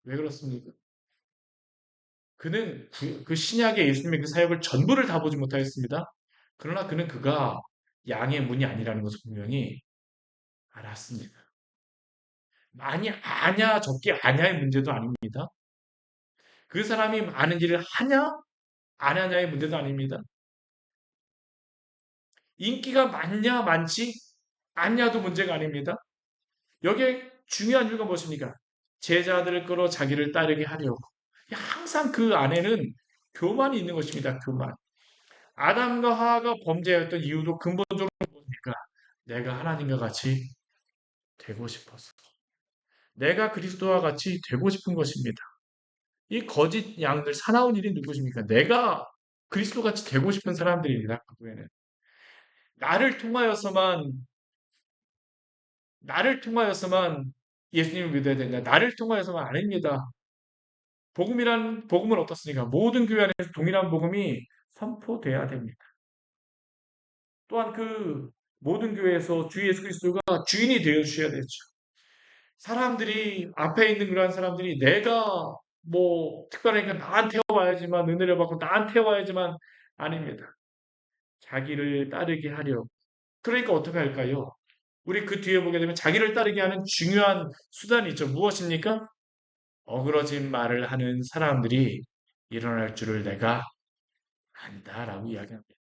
왜 그렇습니까? 그는 그 신약의 예수님의 그 사역을 전부를 다 보지 못하였습니다. 그러나 그는 그가 양의 문이 아니라는 것을 분명히 알았습니다. 많이 아냐 적게 아냐의 문제도 아닙니다. 그 사람이 많은 일을 하냐 안 하냐의 문제도 아닙니다. 인기가 많냐 많지 않냐도 문제가 아닙니다. 여기에 중요한 이유가 무엇입니까? 제자들을 끌어 자기를 따르게 하려고. 항상 그 안에는 교만이 있는 것입니다. 교만. 아담과 하와가 범죄했던 이유도 근본적으로 뭡니까? 내가 하나님과 같이 되고 싶어서. 내가 그리스도와 같이 되고 싶은 것입니다. 이 거짓 양들 사나운 일이 누구십니까? 내가 그리스도 같이 되고 싶은 사람들입니다. 그에는 나를 통하여서만 나를 통하여서만 예수님을 믿어야 된다. 나를 통하여서만 아닙니다. 복음은 어떻습니까? 모든 교회 안에서 동일한 복음이 선포돼야 됩니다. 또한 그 모든 교회에서 주 예수 그리스도가 주인이 되어 주셔야 되죠. 사람들이 앞에 있는 그러한 사람들이 내가 뭐 특별하니까 나한테 와야지만 은혜를 받고 나한테 와야지만 아닙니다. 자기를 따르게 하려. 그러니까 어떻게 할까요? 우리 그 뒤에 보게 되면 자기를 따르게 하는 중요한 수단이 있죠. 무엇입니까? 어그러진 말을 하는 사람들이 일어날 줄을 내가 안다라고 이야기합니다.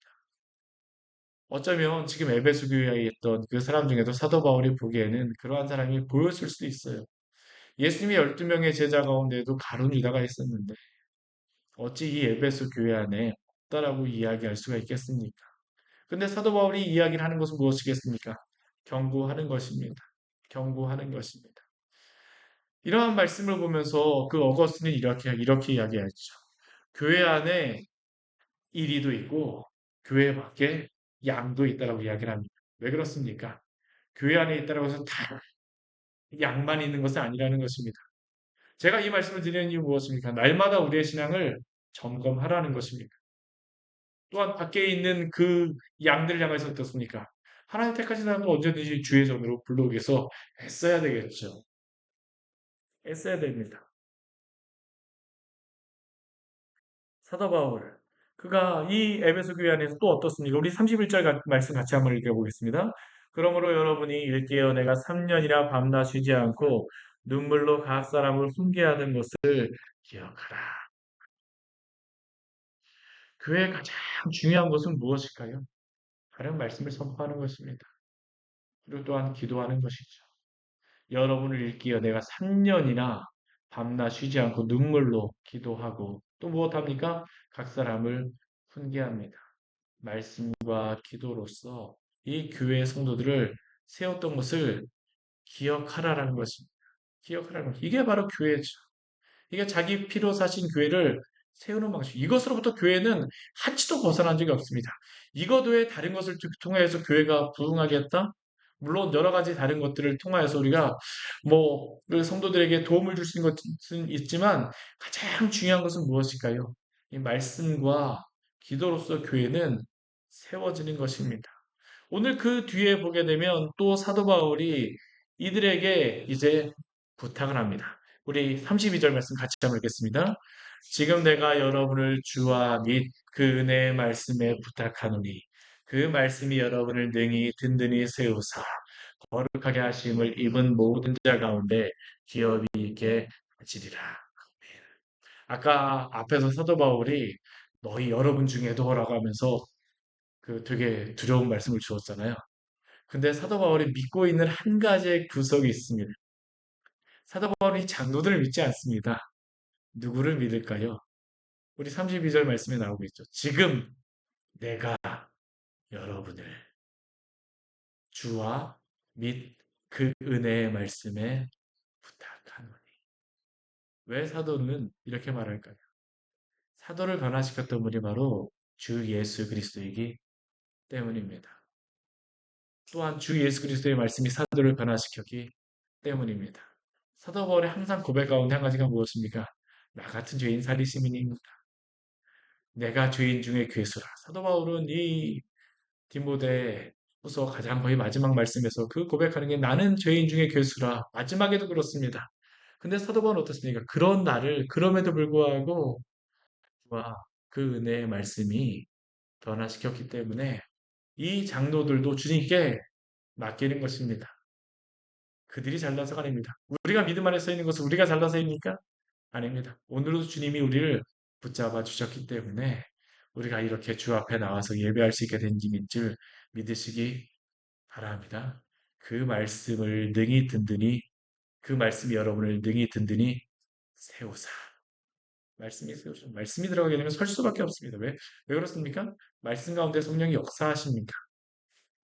어쩌면 지금 에베소 교회에 있던 그 사람 중에도 사도 바울이 보기에는 그러한 사람이 보였을 수도 있어요. 예수님이 12명의 제자 가운데에도 가룟 유다가 있었는데 어찌 이 에베소 교회 안에 없다라고 이야기할 수가 있겠습니까? 근데 사도 바울이 이야기를 하는 것은 무엇이겠습니까? 경고하는 것입니다. 경고하는 것입니다. 이러한 말씀을 보면서 그 어거스틴은 이렇게 이야기하죠. 교회 안에 이리도 있고 교회 밖에 양도 있다라고 이야기를 합니다. 왜 그렇습니까? 교회 안에 있다라고 해서 다 양만 있는 것은 아니라는 것입니다. 제가 이 말씀을 드리는 이유 무엇입니까? 날마다 우리의 신앙을 점검하라는 것입니다. 또한 밖에 있는 그 양들을 향해서 어떻습니까? 하나님 택하신 사람은 언제든지 주의 전으로 불러오기 위해서 애써야 되겠죠. 애써야 됩니다. 사도 바울. 그가 이 에베소 교회 안에서 또 어떻습니까? 우리 31절 말씀 같이 한번 읽어보겠습니다. 그러므로 여러분이 일깨어 내가 3년이나 밤낮 쉬지 않고 눈물로 각 사람을 훈계하는 것을 기억하라. 교회의 가장 중요한 것은 무엇일까요? 바른 말씀을 선포하는 것입니다. 그리고 또한 기도하는 것이죠. 여러분을 일깨어 내가 3년이나 밤낮 쉬지 않고 눈물로 기도하고 또 무엇합니까? 각 사람을 훈계합니다. 말씀과 기도로서 이 교회의 성도들을 세웠던 것을 기억하라라는 것입니다. 기억하라는 것. 이게 바로 교회죠. 이게 자기 피로 사신 교회를 세우는 방식. 이것으로부터 교회는 한치도 벗어난 적이 없습니다. 이것 외에 다른 것을 통해서 교회가 부흥하겠다? 물론 여러 가지 다른 것들을 통하여서 우리가 그 성도들에게 도움을 줄 수 있는 것은 있지만 가장 중요한 것은 무엇일까요? 이 말씀과 기도로서 교회는 세워지는 것입니다. 오늘 그 뒤에 보게 되면 또 사도 바울이 이들에게 이제 부탁을 합니다. 우리 32절 말씀 같이 한번 읽겠습니다. 지금 내가 여러분을 주와 및 그 은혜의 말씀에 부탁하노니 그 말씀이 여러분을 능히 든든히 세우사 거룩하게 하심을 입은 모든 자 가운데 기업이 있게 하시리라. 아까 앞에서 사도 바울이 너희 여러분 중에도라고 하면서 그 되게 두려운 말씀을 주었잖아요. 근데 사도 바울이 믿고 있는 한 가지의 구석이 있습니다. 사도 바울이 장로들을 믿지 않습니다. 누구를 믿을까요? 우리 32절 말씀에 나오고 있죠. 지금 내가 여러분을 주와 및 그 은혜의 말씀에 부탁하노니. 왜 사도는 이렇게 말할까요? 사도를 변화시켰던 분이 바로 주 예수 그리스도이기 때문입니다. 또한 주 예수 그리스도의 말씀이 사도를 변화시켰기 때문입니다. 사도 바울의 항상 고백 가운데 한 가지가 무엇입니까? 나 같은 죄인 사리시민입니다. 내가 죄인 중에 괴수라. 사도 바울은 이 디모데 후서 가장 거의 마지막 말씀에서 그 고백하는 게 나는 죄인 중에 괴수라. 마지막에도 그렇습니다. 근데 사도 바울은 어떻습니까? 그런 나를 그럼에도 불구하고 와, 그 은혜의 말씀이 변화시켰기 때문에 이 장로들도 주님께 맡기는 것입니다. 그들이 잘나서가 아닙니다. 우리가 믿음 안에 서 있는 것은 우리가 잘나서입니까? 아닙니다. 오늘도 주님이 우리를 붙잡아 주셨기 때문에 우리가 이렇게 주 앞에 나와서 예배할 수 있게 된 줄 믿으시기 바랍니다. 그 말씀을 능히 든든히 그 말씀이 여러분을 능히 든든히 세우사. 말씀이 세우사. 말씀이 들어가게 되면 설 수밖에 없습니다. 왜 그렇습니까? 말씀 가운데 성령이 역사하십니까?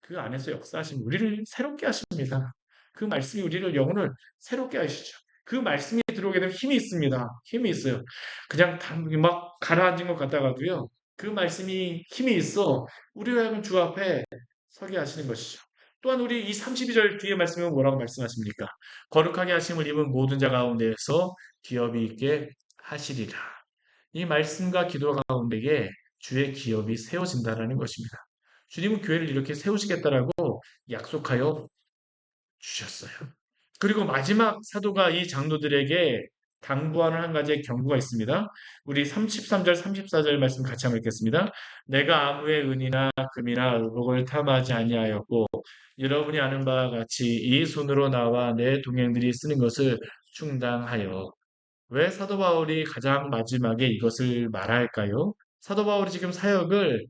그 안에서 역사하신 우리를 새롭게 하십니다. 그 말씀이 우리를 영혼을 새롭게 하시죠. 그 말씀이 들어오게 되면 힘이 있습니다. 힘이 있어요. 그냥 막 가라앉은 것 같다가도요. 그 말씀이 힘이 있어 우리를 하여금 주 앞에 서게 하시는 것이죠. 또한 우리 이 32절 뒤에 말씀은 뭐라고 말씀하십니까? 거룩하게 하심을 입은 모든 자 가운데에서 기업이 있게 하시리라. 이 말씀과 기도 가운데에 주의 기업이 세워진다라는 것입니다. 주님은 교회를 이렇게 세우시겠다라고 약속하여 주셨어요. 그리고 마지막 사도가 이 장로들에게 당부하는 한 가지의 경고가 있습니다. 우리 33절, 34절 말씀 같이 한번 읽겠습니다. 내가 아무의 은이나 금이나 의복을 탐하지 아니하였고 여러분이 아는 바와 같이 이 손으로 나와 내 동행들이 쓰는 것을 충당하여 왜 사도 바울이 가장 마지막에 이것을 말할까요? 사도 바울이 지금 사역을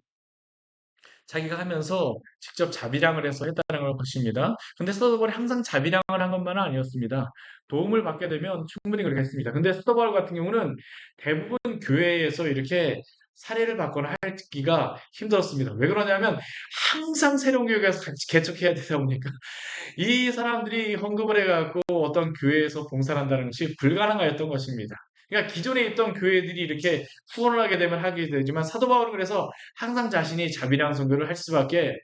자기가 하면서 직접 자비량을 해서 했다는 것입니다. 근데 서더벌이 항상 자비량을 한 것만은 아니었습니다. 도움을 받게 되면 충분히 그렇게 했습니다. 근데 서더벌 같은 경우는 대부분 교회에서 이렇게 사례를 받거나 하기가 힘들었습니다. 왜 그러냐면 항상 새로운 교회에서 같이 개척해야 되다 보니까 이 사람들이 헌금을 해갖고 어떤 교회에서 봉사를 한다는 것이 불가능하였던 것입니다. 그러니까 기존에 있던 교회들이 이렇게 후원을 하게 되면 하게 되지만 사도 바울은 그래서 항상 자신이 자비랑 선교를 할 수밖에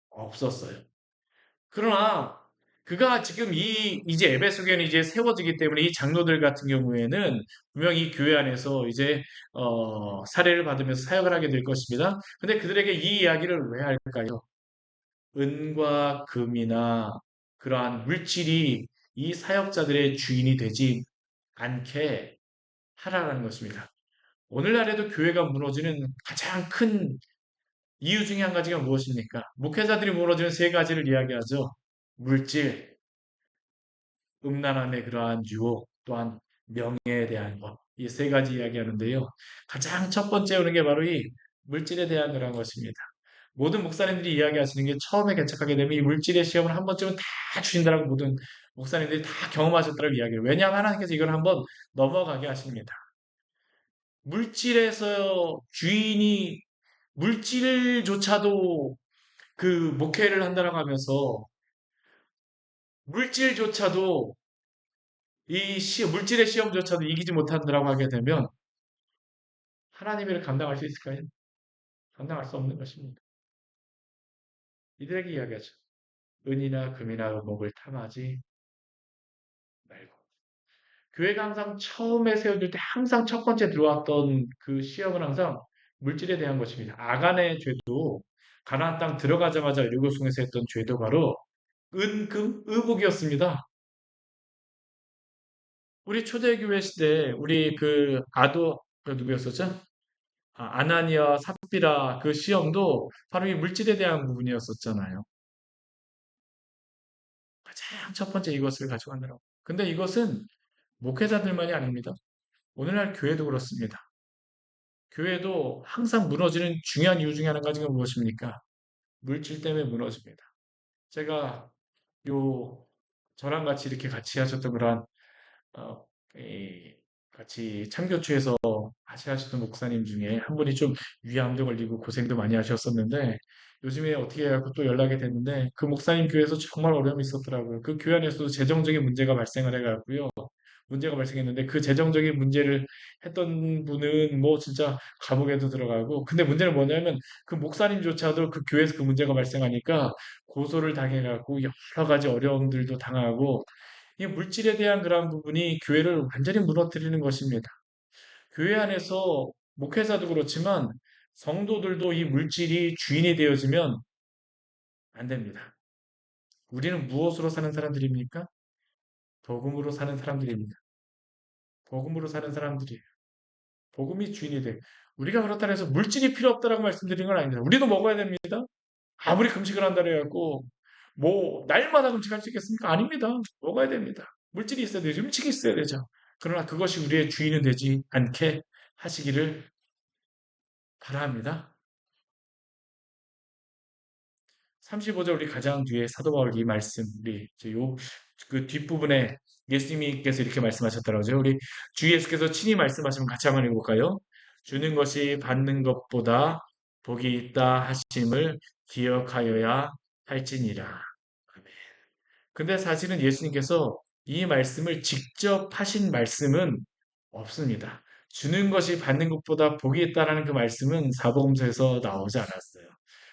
없었어요. 그러나 그가 지금 이제 에베소 교회는 이제 세워지기 때문에 이 장로들 같은 경우에는 분명 이 교회 안에서 이제 사례를 받으면서 사역을 하게 될 것입니다. 근데 그들에게 이 이야기를 왜 할까요? 은과 금이나 그러한 물질이 이 사역자들의 주인이 되지 않게 하라는 것입니다. 오늘날에도 교회가 무너지는 가장 큰 이유 중에 한 가지가 무엇입니까? 목회자들이 무너지는 세 가지를 이야기하죠. 물질, 음란함의 그러한 유혹, 또한 명예에 대한 것. 이 세 가지 이야기하는데요. 가장 첫 번째 오는 게 바로 이 물질에 대한 그런 것입니다. 모든 목사님들이 이야기하시는 게 처음에 개척하게 되면 이 물질의 시험을 한 번쯤은 다 주신다라고 모든 목사님들이 다 경험하셨다고 이야기해요. 왜냐하면 하나님께서 이걸 한번 넘어가게 하십니다. 물질에서 주인이 물질조차도 그 목회를 한다라고 하면서 물질조차도 물질의 시험조차도 이기지 못한다라고 하게 되면 하나님을 감당할 수 있을까요? 감당할 수 없는 것입니다. 이들에게 이야기하죠. 은이나 금이나 의복을 탐하지 말고. 교회가 항상 처음에 세워질 때 항상 첫 번째 들어왔던 그 시험은 항상 물질에 대한 것입니다. 아간의 죄도 가나안 땅 들어가자마자 일곱송에서 했던 죄도 바로 은, 금, 의복이었습니다. 우리 초대교회 시대 우리 그 아도 그 누구였었죠? 아나니아, 삽비라 그 시험도 바로 이 물질에 대한 부분이었었잖아요. 가장 첫 번째 이것을 가져간다고. 근데 이것은 목회자들만이 아닙니다. 오늘날 교회도 그렇습니다. 교회도 항상 무너지는 중요한 이유 중에 한 가지가 무엇입니까? 물질 때문에 무너집니다. 제가 요 저랑 같이 이렇게 같이 하셨던 그러한 어, 같이 참교추에서 같이 하셨던 목사님 중에 한 분이 좀 위암도 걸리고 고생도 많이 하셨었는데 요즘에 어떻게 해갖고 또 연락이 됐는데 그 목사님 교회에서 정말 어려움이 있었더라고요. 그 교회 안에서도 재정적인 문제가 발생을 해갖고요. 문제가 발생했는데 그 재정적인 문제를 했던 분은 뭐 진짜 감옥에도 들어가고 근데 문제는 뭐냐면 그 목사님조차도 그 교회에서 그 문제가 발생하니까 고소를 당해갖고 여러 가지 어려움들도 당하고 이 물질에 대한 그러한 부분이 교회를 완전히 무너뜨리는 것입니다. 교회 안에서 목회자도 그렇지만 성도들도 이 물질이 주인이 되어지면 안 됩니다. 우리는 무엇으로 사는 사람들입니까? 복음으로 사는 사람들입니다. 복음으로 사는 사람들이에요. 복음이 주인이 돼. 우리가 그렇다고 해서 물질이 필요 없다라고 말씀드린 건 아닙니다. 우리도 먹어야 됩니다. 아무리 금식을 한다고 해갖고 뭐 날마다 금식할 수 있겠습니까? 아닙니다. 먹어야 됩니다. 물질이 있어야 되죠. 음식이 있어야 되죠. 그러나 그것이 우리의 주인은 되지 않게 하시기를 바랍니다. 35절 우리 가장 뒤에 사도 바울 이 말씀 우리 그 뒷부분에 예수님께서 이렇게 말씀하셨다고 하죠. 우리 주 예수께서 친히 말씀하시면 같이 한번 읽어볼까요? 주는 것이 받는 것보다 복이 있다 하심을 기억하여야 할지니라. 아멘. 근데 사실은 예수님께서 이 말씀을 직접 하신 말씀은 없습니다. 주는 것이 받는 것보다 복이 있다라는 그 말씀은 사복음서에서 나오지 않았어요.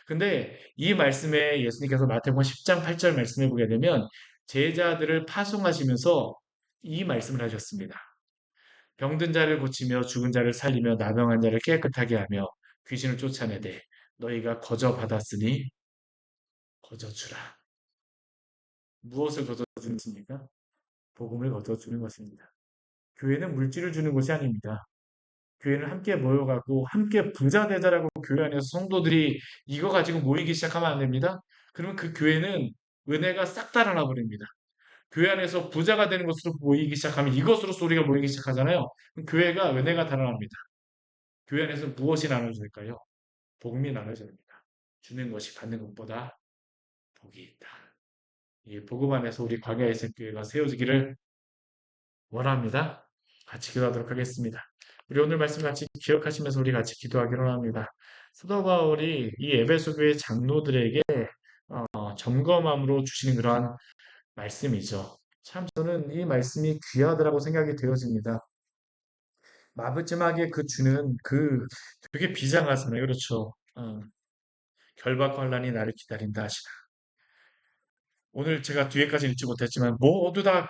근데 이 말씀에 예수님께서 마태복음 10장 8절 말씀해 보게 되면 제자들을 파송하시면서 이 말씀을 하셨습니다. 병든 자를 고치며 죽은 자를 살리며 나병한 자를 깨끗하게 하며 귀신을 쫓아내되 너희가 거저 받았으니 거저 주라. 무엇을 거저 주십니까? 복음을 거저 주는 것입니다. 교회는 물질을 주는 것이 아닙니다. 교회는 함께 모여가고 함께 부자 되자라고 교회 안에서 성도들이 이거 가지고 모이기 시작하면 안 됩니다. 그러면 그 교회는 은혜가 싹 달아나 버립니다. 교회 안에서 부자가 되는 것으로 모이기 시작하면 이것으로 소리가 모이기 시작하잖아요. 그럼 교회가 은혜가 달아납니다. 교회 안에서 무엇이 나눠질까요? 복음이 나눠져야 됩니다. 주는 것이 받는 것보다 복이 있다. 이 복음 안에서 우리 광야의 교회가 세워지기를 원합니다. 같이 기도하도록 하겠습니다. 우리 오늘 말씀 같이 기억하시면서 우리 같이 기도하기로 합니다. 사도 바울이 이 에베소 교회 장로들에게 점검함으로 주시는 그러한 말씀이죠. 참 저는 이 말씀이 귀하더라고 생각이 되어집니다. 마지막에 그 주는 그 되게 비장하잖아요. 그렇죠. 결박과 환란이 나를 기다린다 하시나. 오늘 제가 뒤에까지 읽지 못했지만 모두 다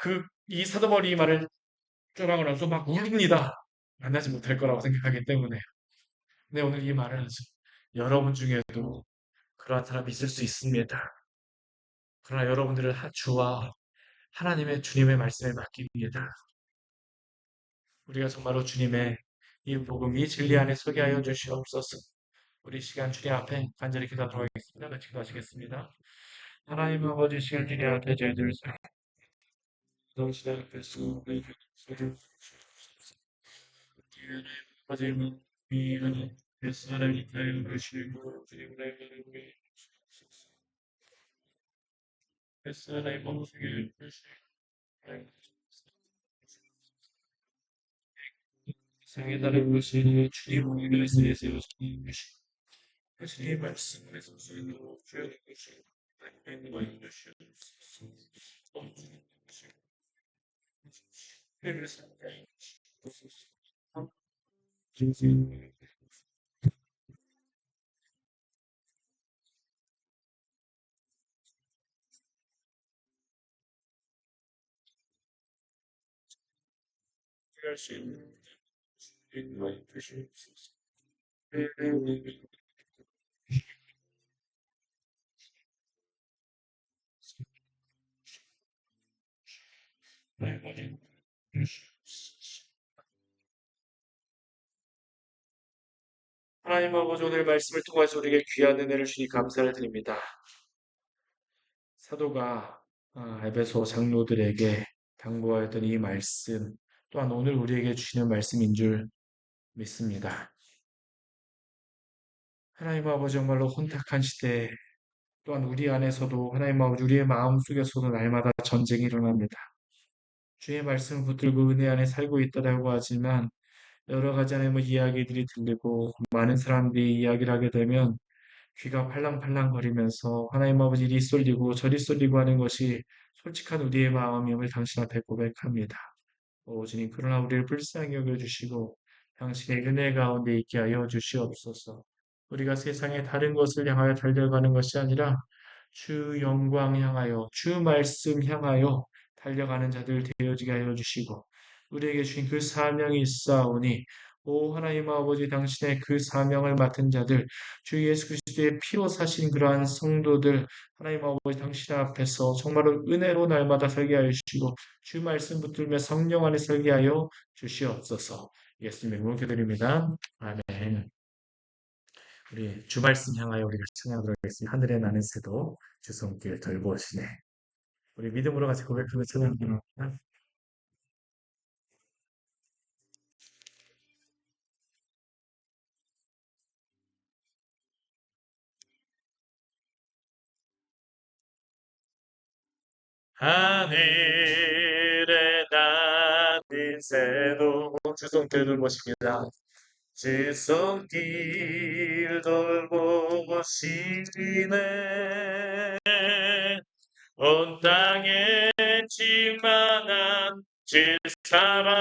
이 사도 바울이 이 말을 쫄하고 나서 막 울립니다. 만나지 못할 거라고 생각하기 때문에. 근데 오늘 이 말은 여러분 중에도 그러한 사람이 있을 수 있습니다. 그러나 여러분들은 주와 하나님의 주님의 말씀에 맡깁니다. 우리가 정말로 주님의 이 복음, 이 진리 안에 서게 하여 주시옵소서. 우리 시간 주님 앞에 간절히 기도하도록 하겠습니다. 같이 기도하시겠습니다. 하나님 아버지 시간 주님 앞에 저희들을 세우시다 앞에서 아버지는 미안해 뱃사람이 타여 주시고 주님의 이름에 뱃사람의 몸속에 세상에 다른 것이 주님의 말씀에 세우시는 것이 주님의 말씀에 세우시는 주의 것이 하나님의 모인 것이옵소서. 주님의 것이 회를 상하여 주옵소서. 주님의 할수 있는 주님의 주시옵소서. 회를 말하는 주시옵소서. 하나님 아버지 오늘 말씀을 통해서 우리에게 귀한 은혜를 주니 감사를 드립니다. 사도가 에베소 장로들에게 당부하였던 이 말씀 또한 오늘 우리에게 주시는 말씀인 줄 믿습니다. 하나님 아버지 정말로 혼탁한 시대에 또한 우리 안에서도 하나님 아버지 우리의 마음속에서도 날마다 전쟁이 일어납니다. 주의 말씀을 붙들고 은혜 안에 살고 있다라고 하지만 여러 가지 하나님의 이야기들이 들리고 많은 사람들이 이야기를 하게 되면 귀가 팔랑팔랑거리면서 하나님 아버지 이리 쏠리고 저리 쏠리고 하는 것이 솔직한 우리의 마음임을 당신 앞에 고백합니다. 오 주님 그러나 우리를 불쌍히 여겨주시고 당신의 은혜 가운데 있게 하여 주시옵소서. 우리가 세상의 다른 것을 향하여 달려가는 것이 아니라 주 영광 향하여 주 말씀 향하여 달려가는 자들 되어지게 하여 주시고 우리에게 주신 그 사명이 있사오니 오 하나님 아버지 당신의 그 사명을 맡은 자들 주 예수 그리스도의 피로 사신 그러한 성도들 하나님 아버지 당신 앞에서 정말로 은혜로 날마다 설계하여 주시고 주 말씀 붙들며 성령 안에 설계하여 주시옵소서. 예수님의 이름으로 기도드립니다. 아멘. 우리 주 말씀 향하여 우리가 찬양하도록 하겠습니다. 하늘에 나는 새도 주 손길 돌보시네. 우리 믿음으로 같이 고백하며 찬양합니다. 하늘에 나는 새도 주 손길 돌보십니다. 주 손길 돌보시네. 온 땅에 충만한 주 사랑으로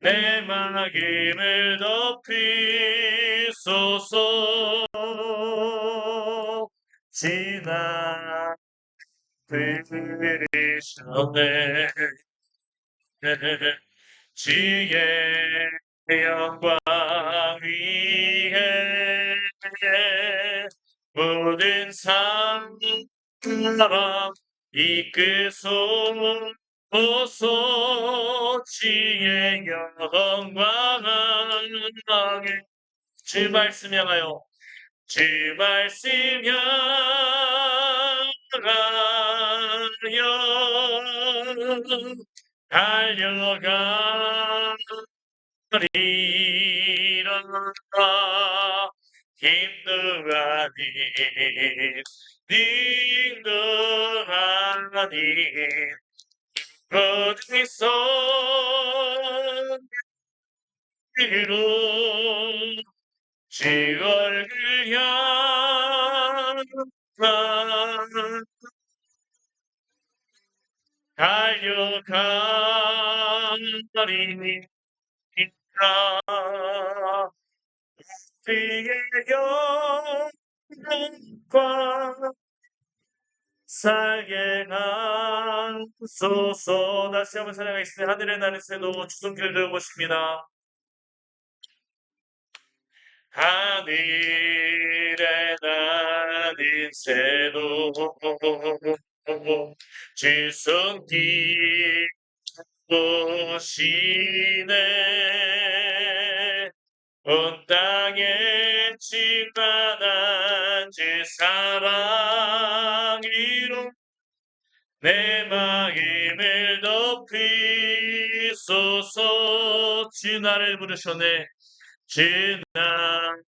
내 마음을 덮이소서. 지나 들으셨네. 주의 영광 위에 모든 사람 이끄소서. 주의 영광을 주 말씀 향하여 주 말씀 향하여 달려가리라. 힘도 아닌 능도 아닌 모든 손으로 주 얼굴 향하 달려가리니 주의 영광 살게 하소서. 다시 한번 찬양하겠습니다. 하늘에 나는 새도 주성기를 들어보십니다. 하늘에 나는 새도 주성기 보시네. 온 땅에 충만한 주 사랑으로 내 마음을 덮이소서. 주 나를 부르셨네. 주 나를